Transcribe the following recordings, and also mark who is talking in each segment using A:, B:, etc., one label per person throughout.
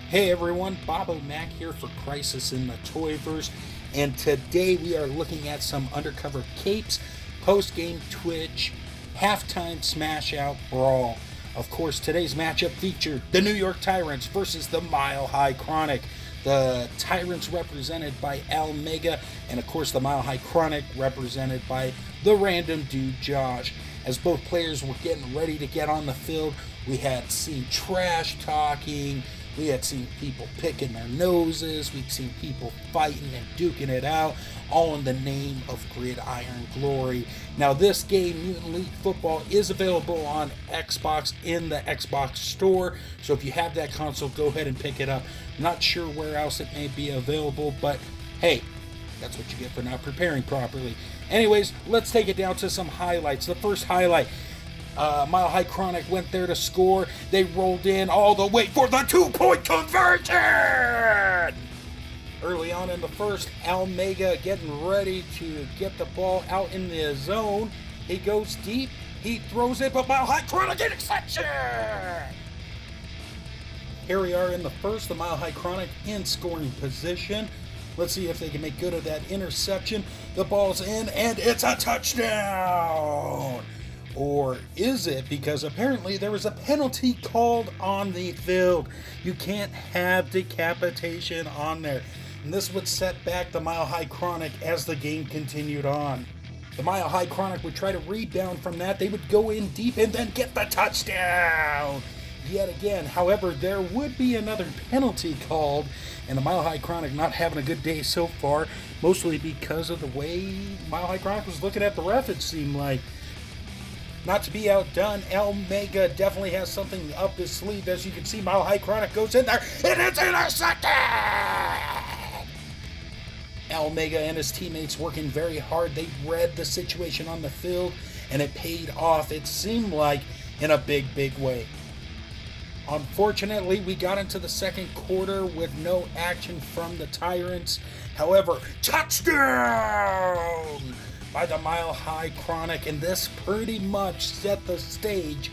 A: Hey everyone, Bob O'Mac here for Crisis in the Toyverse, and today we are looking at some Undercover Capes, post-game Twitch, halftime smash-out brawl. Of course, today's matchup featured the New York Tyrants versus the Mile High Chronic. The Tyrants represented by Al Mega, and of course the Mile High Chronic represented by the random dude Josh. As both players were getting ready to get on the field, we had seen trash talking, we had seen people picking their noses, we'd seen people fighting and duking it out, all in the name of gridiron glory. Now this game, Mutant League Football, is available on Xbox in the Xbox store, so if you have that console, go ahead and pick it up. Not sure where else it may be available, but hey, that's what you get for not preparing properly. Anyways, let's take it down to some highlights. The first highlight, Mile High Chronic went there to score. They rolled in all the way for the 2-point conversion! Early on in the first, Al Mega getting ready to get the ball out in the zone. He goes deep, he throws it, but Mile High Chronic interception! Here we are in the first, the Mile High Chronic in scoring position. Let's see if they can make good of that interception. The ball's in, and it's a touchdown! Or is it? Because apparently there was a penalty called on the field. You can't have decapitation on there. And this would set back the Mile High Chronic as the game continued on. The Mile High Chronic would try to rebound from that. They would go in deep and then get the touchdown yet again. However, there would be another penalty called, and the Mile High Chronic not having a good day so far, mostly because of the way Mile High Chronic was looking at the ref, it seemed like. Not to be outdone, Al Mega definitely has something up his sleeve. As you can see, Mile High Chronic goes in there, and it's intercepted! Al Mega and his teammates working very hard. They read the situation on the field, and it paid off, it seemed like, in a big, big way. Unfortunately, we got into the second quarter with no action from the Tyrants. However, touchdown by the Mile High Chronic, and this pretty much set the stage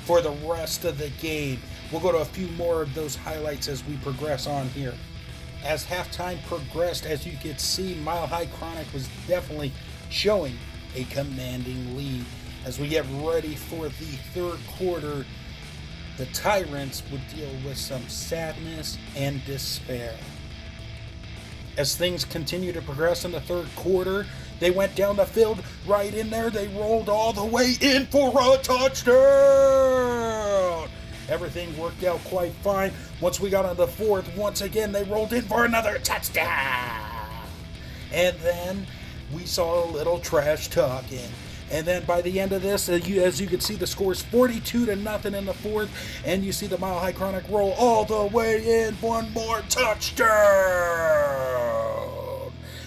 A: for the rest of the game. We'll go to a few more of those highlights as we progress on here. As halftime progressed, as you could see, Mile High Chronic was definitely showing a commanding lead. As we get ready for the third quarter, the Tyrants would deal with some sadness and despair. As things continue to progress in the third quarter, they went down the field, right in there, they rolled all the way in for a touchdown! Everything worked out quite fine. Once we got into the fourth, once again, they rolled in for another touchdown! And then we saw a little trash talking. And then by the end of this, as you can see, the score is 42-0 in the fourth, and you see the Mile High Chronic roll all the way in, one more touchdown!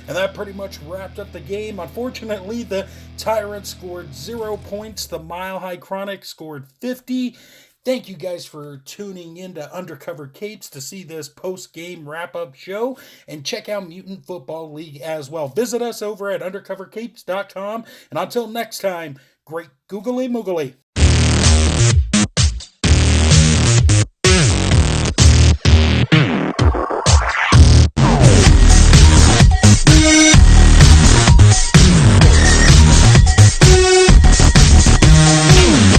A: And that pretty much wrapped up the game. Unfortunately, the Tyrants scored 0 points. The Mile High Chronic scored 50. Thank you guys for tuning in to Undercover Capes to see this post-game wrap-up show, and check out Mutant Football League as well. Visit us over at undercovercapes.com, and until next time, great googly moogly.